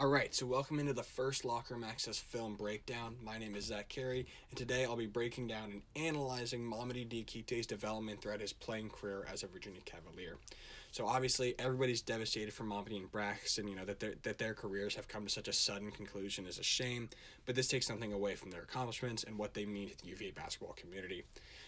Alright, so welcome into the first Locker Room Access film breakdown. My name is Carey, and today I'll be breaking down and analyzing Mamadi Diakite's development throughout his playing career as a Virginia Cavalier. So obviously everybody's devastated for Mamadi and Braxton, that their careers have come to such a sudden conclusion is a shame, but this takes something away from their accomplishments and what they mean to the UVA basketball community.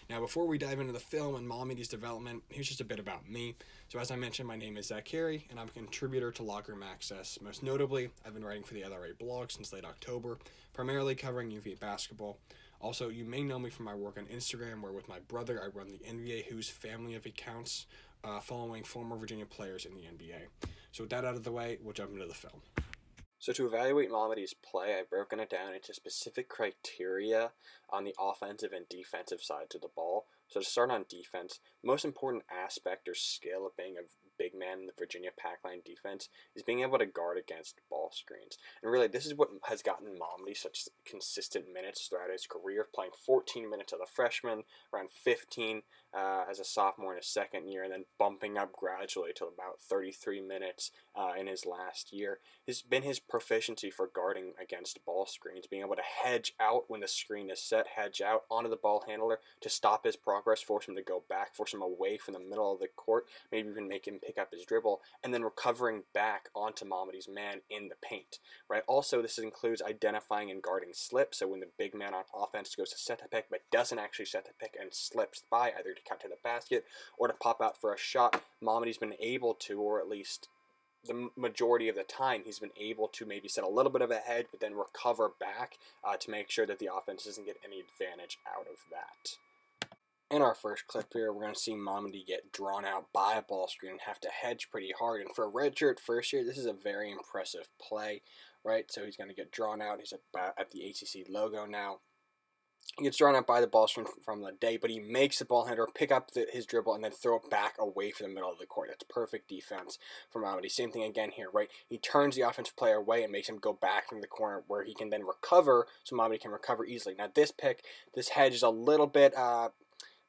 Now, before we dive into the film and Mamadi's development, here's just a bit about me. So as I mentioned, my name is Carey, and I'm a contributor to Locker Room Access. Most notably, I've been writing for the LRA blog since late October, primarily covering UVA basketball. Also, you may know me from my work on Instagram, where with my brother I run the NBA Who's family of accounts, following former Virginia players in the NBA. So with that out of the way, we'll jump into the film. So to evaluate Mamadi's play, I've broken it down into specific criteria on the offensive and defensive sides of the ball. So to start on defense, most important aspect or skill of being a big man in the Virginia Pac-line defense is being able to guard against ball screens. And really, this is what has gotten Mamadi such consistent minutes throughout his career, playing 14 minutes as a freshman, around 15 as a sophomore in his second year, and then bumping up gradually to about 33 minutes in his last year. Has been his proficiency for guarding against ball screens, being able to hedge out when the screen is set, hedge out onto the ball handler to stop his progress, force him to go back, force him away from the middle of the court, maybe even make him pick up his dribble, and then recovering back onto Mamadi's man in the paint. Right. Also, this includes identifying and guarding slips. So when the big man on offense goes to set the pick but doesn't actually set the pick and slips by, either to cut to the basket or to pop out for a shot, Mamadi's been able to, or at least the majority of the time, he's been able to maybe set a little bit of a head, but then recover back to make sure that the offense doesn't get any advantage out of that. In our first clip here, we're going to see Mamadi get drawn out by a ball screen and have to hedge pretty hard. And for a redshirt first year, this is a very impressive play, right? So he's going to get drawn out. He's at the ACC logo now. He gets drawn out by the ball screen from the day, but he makes the ball handler pick up his dribble and then throw it back away from the middle of the court. That's perfect defense from Mamadi. Same thing again here, right? He turns the offensive player away and makes him go back in the corner where he can then recover, so Mamadi can recover easily. Now this hedge is a little bit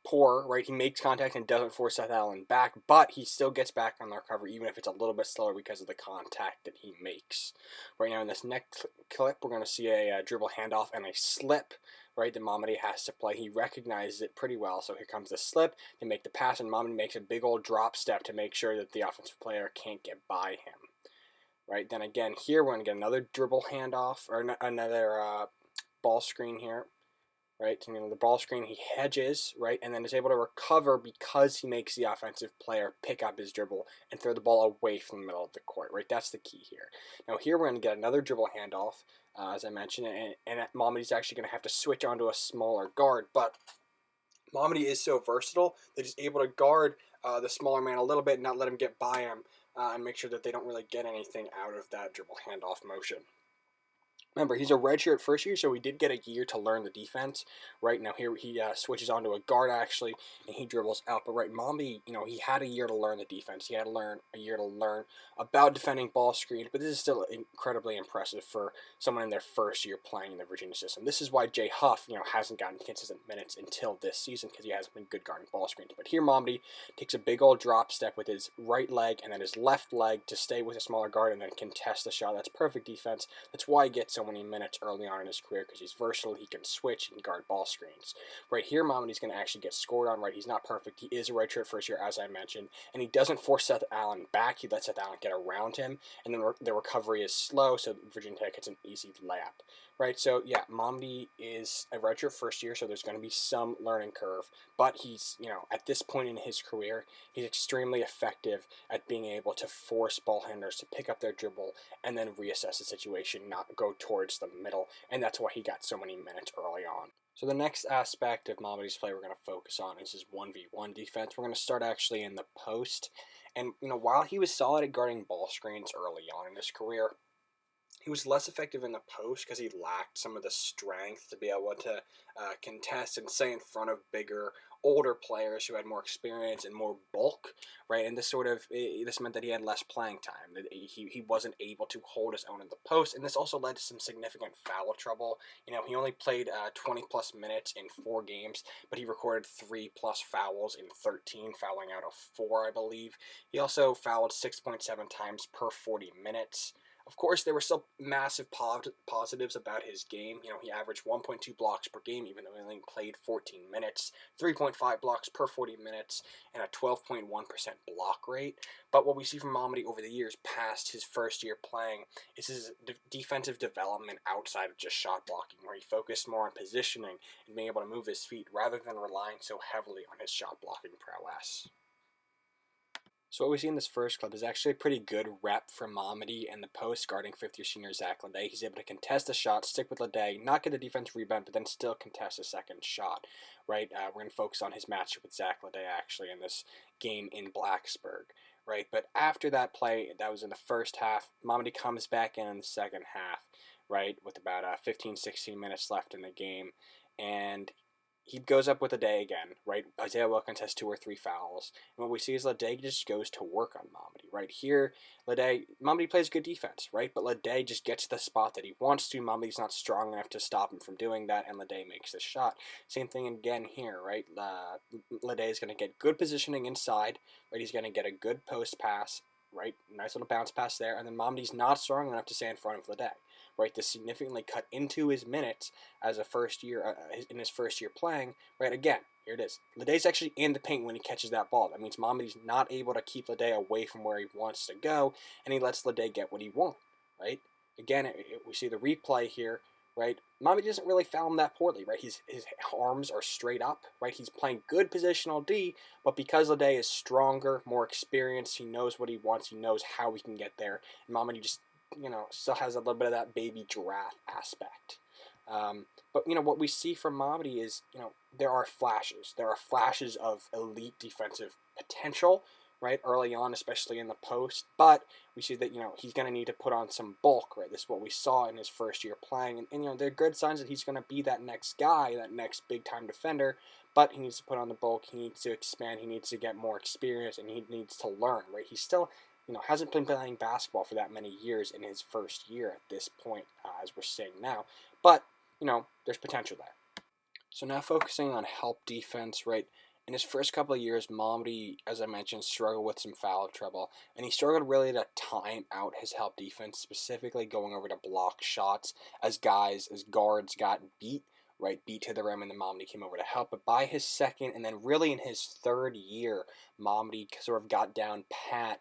poor, right? He makes contact and doesn't force Seth Allen back, but he still gets back on the recovery, even if it's a little bit slower because of the contact that he makes. Right now in this next clip, we're going to see a dribble handoff and a slip, right, that Mamadi has to play. He recognizes it pretty well, so here comes the slip. They make the pass, and Mamadi makes a big old drop step to make sure that the offensive player can't get by him. Right, then again here, we're going to get another dribble handoff, or another ball screen here. Right, so, the ball screen, he hedges, right, and then is able to recover because he makes the offensive player pick up his dribble and throw the ball away from the middle of the court, right? That's the key here. Now here we're going to get another dribble handoff, as I mentioned, and Mamadi's actually going to have to switch onto a smaller guard, but Mamadi is so versatile that he's able to guard the smaller man a little bit and not let him get by him and make sure that they don't really get anything out of that dribble handoff motion. Remember, he's a redshirt first year, so he did get a year to learn the defense. Right now, here he switches onto a guard actually, and he dribbles out. But right, Mamadi, he had a year to learn the defense. He had a year to learn about defending ball screens. But this is still incredibly impressive for someone in their first year playing in the Virginia system. This is why Jay Huff, hasn't gotten consistent minutes until this season because he hasn't been good guarding ball screens. But here, Mamadi takes a big old drop step with his right leg and then his left leg to stay with a smaller guard and then contest the shot. That's perfect defense. That's why he gets so many minutes early on in his career, because he's versatile. He can switch and guard ball screens. Right here, Mamadi's going to actually get scored on. Right, he's not perfect. He is a redshirt first year, as I mentioned, and he doesn't force Seth Allen back. He lets Seth Allen get around him, and then the recovery is slow, so Virginia Tech gets an easy layup. Right, so yeah, Mamadi is a redshirt first year, so there's going to be some learning curve, but he's, at this point in his career, he's extremely effective at being able to force ball handlers to pick up their dribble and then reassess the situation, not go towards the middle, and that's why he got so many minutes early on. So the next aspect of Mamadi's play we're going to focus on is his 1v1 defense. We're going to start actually in the post, and while he was solid at guarding ball screens early on in his career, he was less effective in the post because he lacked some of the strength to be able to contest and stay in front of bigger, older players who had more experience and more bulk, right? And this meant that he had less playing time. That he wasn't able to hold his own in the post, and this also led to some significant foul trouble. He only played 20 plus minutes in 4 games, but he recorded 3 plus fouls in 13, fouling out of 4, I believe. He also fouled 6.7 times per 40 minutes. Of course, there were still massive positives about his game. He averaged 1.2 blocks per game, even though he only played 14 minutes, 3.5 blocks per 40 minutes, and a 12.1% block rate. But what we see from Mamadi over the years past his first year playing is his defensive development outside of just shot blocking, where he focused more on positioning and being able to move his feet rather than relying so heavily on his shot blocking prowess. So what we see in this first clip is actually a pretty good rep for Mamadi and the post guarding fifth-year senior Zach Leday. He's able to contest the shot, stick with Leday, not get the defense rebound, but then still contest a second shot, right? We're going to focus on his matchup with Zach Leday actually in this game in Blacksburg, right? But after that play, that was in the first half, Mamadi comes back in the second half, right, with about 15, 16 minutes left in the game, and he goes up with Leday again, right? Isaiah Wilkins has 2 or 3 fouls. And what we see is Leday just goes to work on Mamadi, right? Here, Mamadi plays good defense, right? But Leday just gets the spot that he wants to. Mamadi's not strong enough to stop him from doing that, and Leday makes the shot. Same thing again here, right? Leday is going to get good positioning inside, right? He's going to get a good post pass, right? Nice little bounce pass there, and then Mamadi's not strong enough to stay in front of Leday, right? To significantly cut into his minutes as a first year in his first year playing, right? Again, here it is. Leday's actually in the paint when he catches that ball. That means Mamadi's not able to keep Leday away from where he wants to go, and he lets Leday get what he wants, right? Again, we see the replay here, right? Mamadi doesn't really foul him that poorly, right? His arms are straight up, right? He's playing good positional D, but because Leday is stronger, more experienced, he knows what he wants, he knows how he can get there, and Mamadi just still has a little bit of that baby giraffe aspect. But what we see from Mamadi is, there are flashes. There are flashes of elite defensive potential, right, early on, especially in the post. But we see that, he's going to need to put on some bulk, right? This is what we saw in his first year playing. And there are good signs that he's going to be that next guy, that next big-time defender. But he needs to put on the bulk. He needs to expand. He needs to get more experience, and he needs to learn, right? He's still hasn't been playing basketball for that many years in his first year at this point, as we're seeing now. But, there's potential there. So now focusing on help defense, right? In his first couple of years, Mamadi, as I mentioned, struggled with some foul trouble. And he struggled really to time out his help defense, specifically going over to block shots as guards got beat, right? Beat to the rim, and then Mamadi came over to help. But by his second, and then really in his third year, Mamadi sort of got down pat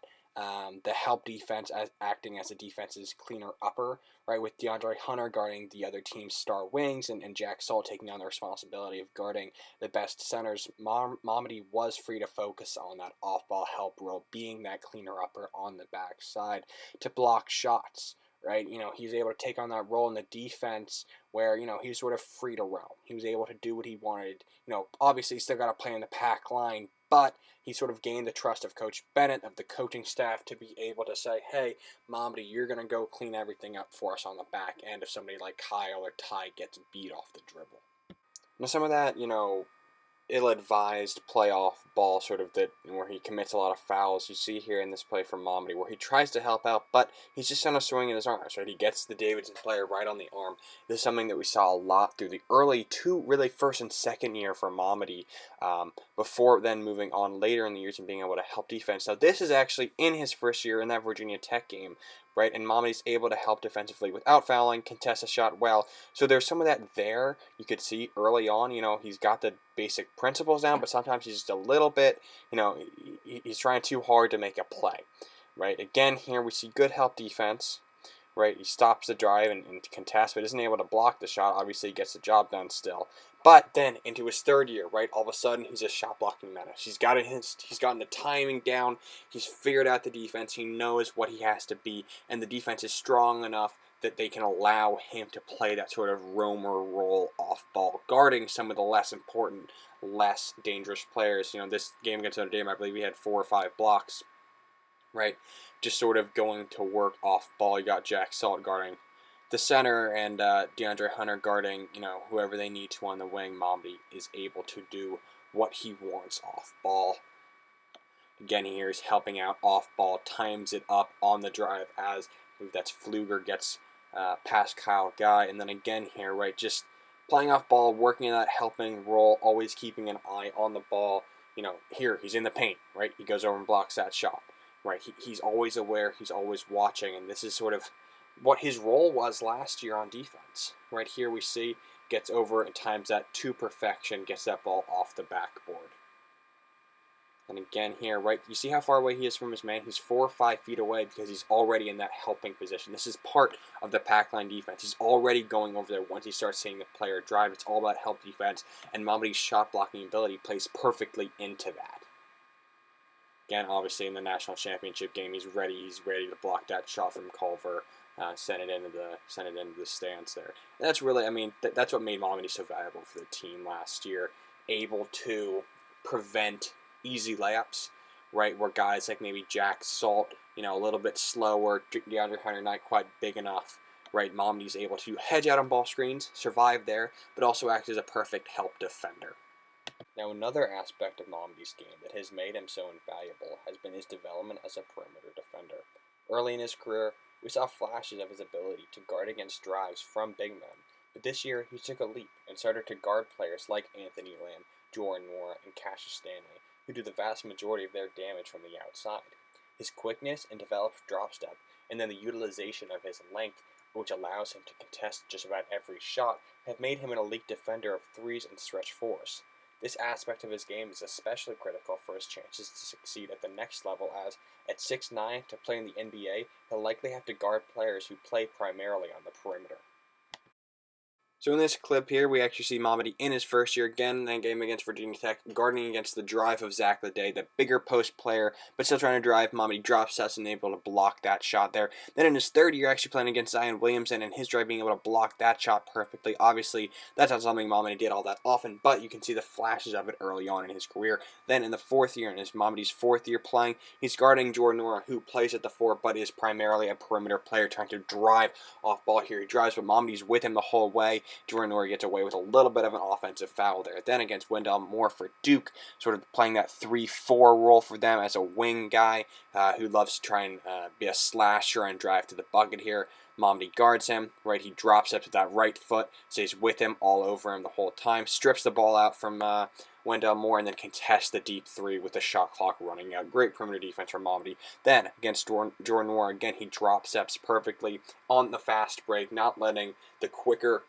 the help defense as acting as a defense's cleaner upper, right, with DeAndre Hunter guarding the other team's star wings and Jack Soll taking on the responsibility of guarding the best centers. Mamadi was free to focus on that off-ball help role, being that cleaner upper on the backside to block shots, right? He's able to take on that role in the defense where, he's sort of free to roam. He was able to do what he wanted. Obviously he's still got to play in the pack line, but he sort of gained the trust of Coach Bennett, of the coaching staff, to be able to say, hey, Mamadi, you're going to go clean everything up for us on the back end if somebody like Kyle or Ty gets beat off the dribble. Now, some of that, ill-advised playoff ball sort of where he commits a lot of fouls. You see here in this play from Mamadi where he tries to help out, but he's just kind of swinging his arms, right? He gets the Davidson player right on the arm. This is something that we saw a lot through the early really first and second year for Mamadi, before then moving on later in the years and being able to help defense. Now this is actually in his first year in that Virginia Tech game, right? And Mamadi's able to help defensively without fouling, contest a shot well. So there's some of that there you could see early on. He's got the basic principles down, but sometimes he's just a little bit, he's trying too hard to make a play, right? Again, here we see good help defense, right? He stops the drive and contests, but isn't able to block the shot. Obviously, he gets the job done still. But then into his third year, right, all of a sudden he's a shot blocking menace. He's gotten the timing down. He's figured out the defense. He knows what he has to be, and the defense is strong enough that they can allow him to play that sort of roamer role off ball, guarding some of the less important, less dangerous players. This game against Notre Dame, I believe he had 4 or 5 blocks, right? Just sort of going to work off ball. You got Jack Soll guarding the center and DeAndre Hunter guarding, whoever they need to on the wing. Mamadi is able to do what he wants off ball. Again, here's helping out off ball, times it up on the drive as that's Pfluger gets past Kyle Guy, and then again here, right, just playing off ball, working in that helping role, always keeping an eye on the ball. Here he's in the paint, right? He goes over and blocks that shot, right? He's always aware, he's always watching, and this is sort of what his role was last year on defense. Right here we see gets over and times that to perfection, gets that ball off the backboard. And again here, right, you see how far away he is from his man? He's 4 or 5 feet away because he's already in that helping position. This is part of the pack line defense. He's already going over there once he starts seeing the player drive. It's all about help defense, and Mamadi's shot blocking ability plays perfectly into that. Again, obviously in the national championship game, he's ready. He's ready to block that shot from Culver, send it into the stands there. And that's really, I mean, that's what made Mamadi so valuable for the team last year, able to prevent easy layups, right? Where guys like maybe Jack Salt, a little bit slower, DeAndre Hunter not quite big enough, right? Mamadi's able to hedge out on ball screens, survive there, but also act as a perfect help defender. Now, another aspect of Mamadi's game that has made him so invaluable has been his development as a perimeter defender. Early in his career, we saw flashes of his ability to guard against drives from big men, but this year he took a leap and started to guard players like Anthony Lamb, Jordan Nwora, and Cassius Stanley, who do the vast majority of their damage from the outside. His quickness and developed drop step, and then the utilization of his length, which allows him to contest just about every shot, have made him an elite defender of threes and stretch fours. This aspect of his game is especially critical for his chances to succeed at the next level, as at 6'9", to play in the NBA, he'll likely have to guard players who play primarily on the perimeter. So in this clip here, we actually see Mamadi in his first year again in that game against Virginia Tech, guarding against the drive of Zach Leday, the bigger post player, but still trying to drive. Mamadi drops us and able to block that shot there. Then in his third year, actually playing against Zion Williamson, and his drive being able to block that shot perfectly. Obviously, that's not something Mamadi did all that often, but you can see the flashes of it early on in his career. Then in the fourth year, in his Mamadi's fourth year playing, he's guarding Jordan Nwora, who plays at the 4, but is primarily a perimeter player trying to drive off ball here. He drives, but Mamadi's with him the whole way. Jordan Nwora gets away with a little bit of an offensive foul there. Then against Wendell Moore for Duke, sort of playing that 3-4 role for them as a wing guy who loves to try and be a slasher and drive to the bucket here. Mamadi guards him, right? He drops up to that right foot, stays with him all over him the whole time, strips the ball out from Wendell Moore, and then contests the deep 3 with the shot clock running out. Great perimeter defense from Mamadi. Then against Jordan Nwora, again, he drop steps perfectly on the fast break, not letting the quicker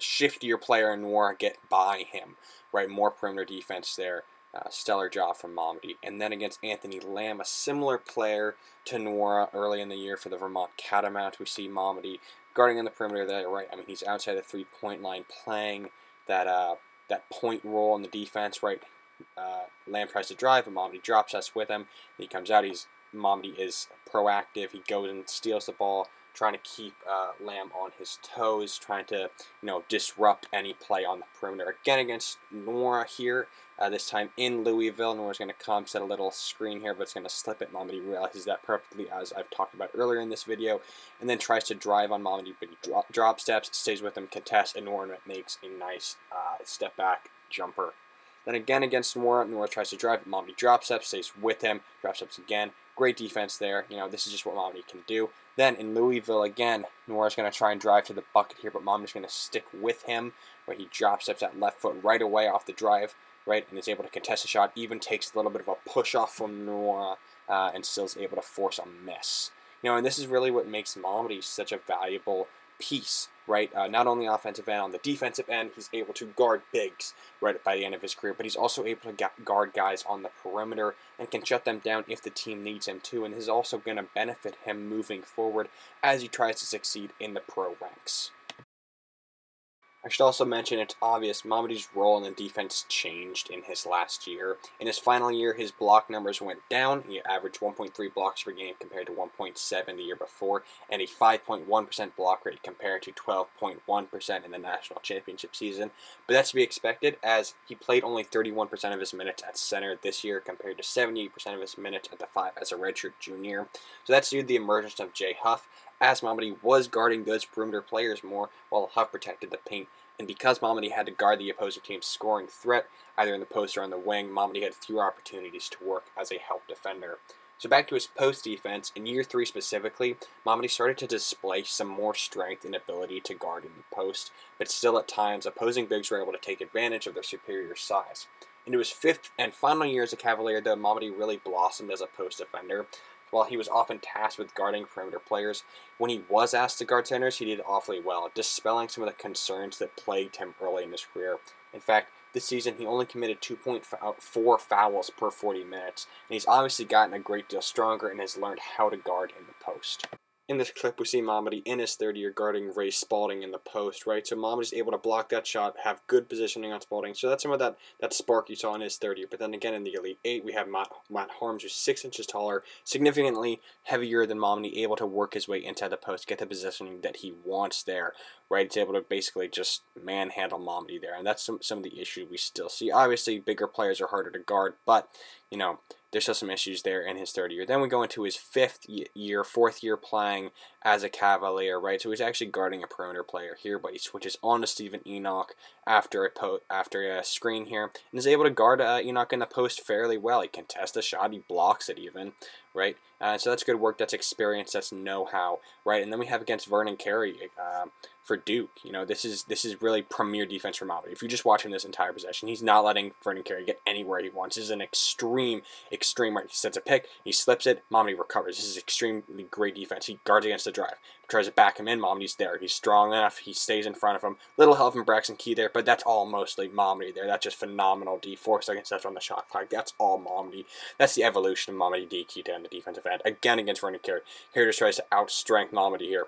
shiftier player in Nwora get by him, right? More perimeter defense there. Stellar job from Mamadi. And then against Anthony Lamb, a similar player to Nwora early in the year for the Vermont Catamount, we see Mamadi guarding on the perimeter there, right? I mean, he's outside the three-point line playing that point role in the defense, right? Lamb tries to drive, and Mamadi drops us with him. He comes out. Mamadi is proactive. He goes and steals the ball, trying to keep Lamb on his toes, trying to disrupt any play on the perimeter. Again against Nwora here, this time in Louisville. Nora's going to come, set a little screen here, but it's going to slip it. Mamadi realizes that perfectly, as I've talked about earlier in this video, and then tries to drive on Mamadi, but he drop steps, stays with him, contests, and Nora makes a nice step back jumper. Then again against Nwora, Nwora tries to drive, Mamadi drops steps, stays with him, drops steps again. Great defense there. This is just what Mamadi can do. Then in Louisville again, Nora's going to try and drive to the bucket here, but Mamadi's going to stick with him, where he drop steps that left foot right away off the drive, right, and is able to contest the shot, even takes a little bit of a push off from Nwora, and still is able to force a miss. And this is really what makes Mamadi such a valuable piece, right? Not only offensive end, on the defensive end, he's able to guard bigs right by the end of his career, but he's also able to guard guys on the perimeter and can shut them down if the team needs him to, and this is also going to benefit him moving forward as he tries to succeed in the pro ranks. I should also mention, it's obvious, Mamadi's role in the defense changed in his last year. In his final year, his block numbers went down. He averaged 1.3 blocks per game compared to 1.7 the year before, and a 5.1% block rate compared to 12.1% in the national championship season. But that's to be expected, as he played only 31% of his minutes at center this year compared to 78% of his minutes at the 5 as a redshirt junior. So that's due to the emergence of Jay Huff, as Mamadi was guarding those perimeter players more while Huff protected the paint. And because Mamadi had to guard the opposing team's scoring threat, either in the post or on the wing, Mamadi had fewer opportunities to work as a help defender. So back to his post defense, in year 3 specifically, Mamadi started to display some more strength and ability to guard in the post, but still at times opposing bigs were able to take advantage of their superior size. Into his 5th and final year as a Cavalier, though, Mamadi really blossomed as a post defender, while he was often tasked with guarding perimeter players, when he was asked to guard centers, he did awfully well, dispelling some of the concerns that plagued him early in his career. In fact, this season, he only committed 2.4 fouls per 40 minutes, and he's obviously gotten a great deal stronger and has learned how to guard in the post. In this clip, we see Mamadi in his third year guarding Ray Spalding in the post, right? So Mamadi's able to block that shot, have good positioning on Spalding. So that's some of that spark you saw in his third year. But then again, in the Elite Eight, we have Matt Harms, who's 6 inches taller, significantly heavier than Mamadi, able to work his way inside the post, get the positioning that he wants there, right? It's able to basically just manhandle Mamadi there. And that's some of the issues we still see. Obviously, bigger players are harder to guard, but, you know, there's still some issues there in his third year. Then we go into his fourth year playing as a Cavalier, right? So he's actually guarding a perimeter player here, but he switches on to Stephen Enoch after a screen here, and is able to guard Enoch in the post fairly well. He contests the shot, he blocks it even, right? So that's good work, that's experience, that's know-how, right? And then we have against Vernon Carey for Duke. You know, this is really premier defense for Mamadi. If you just watch him this entire possession, he's not letting Vernon Carey get anywhere he wants. This is an extreme right. He sets a pick, he slips it, Mamadi recovers. This is extremely great defense. He guards against the drive, tries to back him in. Mamadi's there. He's strong enough. He stays in front of him. Little help from Braxton Key there, but that's all mostly Mamadi there. That's just phenomenal D. 4 seconds left on the shot clock. That's all Mamadi. That's the evolution of Mamadi Diakite on the defensive end. Again against Vernon Carey. Carey just tries to outstrength Mamadi here.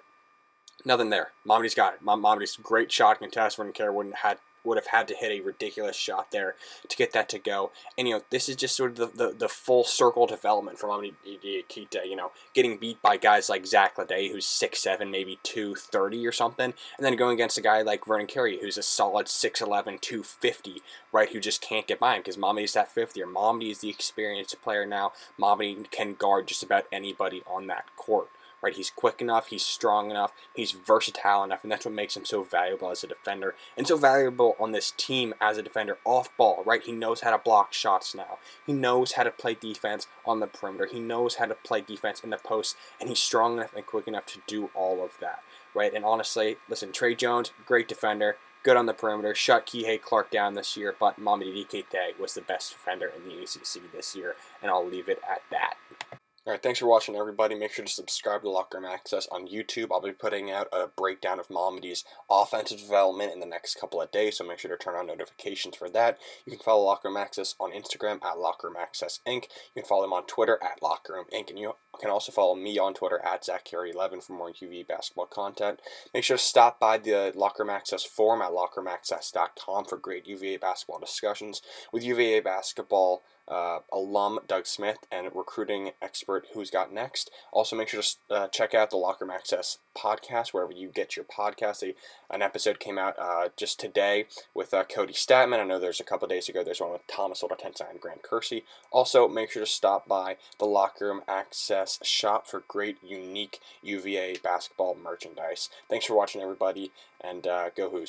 Nothing there. Mamadi's got it. Mamadi's great shot contest. Vernon Carey would have had to hit a ridiculous shot there to get that to go. And, you know, this is just sort of the full circle development for Mamadi Diakite, you know, getting beat by guys like Zach Ledee, who's 6'7", maybe 230 or something, and then going against a guy like Vernon Carey, who's a solid 6'11", 250, right, who just can't get by him because Mamadi's that fifth year. Mamadi is the experienced player now. Mamadi can guard just about anybody on that court. Right, he's quick enough, he's strong enough, he's versatile enough, and that's what makes him so valuable as a defender, and so valuable on this team as a defender off ball, right? He knows how to block shots now. He knows how to play defense on the perimeter. He knows how to play defense in the post, and he's strong enough and quick enough to do all of that, right? And honestly, listen, Tre Jones, great defender, good on the perimeter, shut Kihei Clark down this year, but Mamadi Diakite was the best defender in the ACC this year, and I'll leave it at that. Alright, thanks for watching, everybody. Make sure to subscribe to Locker Room Access on YouTube. I'll be putting out a breakdown of Mamadi's offensive development in the next couple of days, so make sure to turn on notifications for that. You can follow Locker Room Access on Instagram at Locker Room Access Inc. You can follow him on Twitter at Locker Room Inc. And you can also follow me on Twitter at ZachCarey11 for more UVA basketball content. Make sure to stop by the Locker Room Access forum at lockerroomaccess.com for great UVA basketball discussions with UVA basketball alum Doug Smith and recruiting expert Who's Got Next. Also, make sure to check out the Locker Room Access podcast wherever you get your podcast. An episode came out just today with Cody Statman. I know there's a couple days ago there's one with Thomas Oldatensa and Grant Kersey. Also, make sure to stop by the Locker Room Access shop for great, unique UVA basketball merchandise. Thanks for watching, everybody, and go Who's.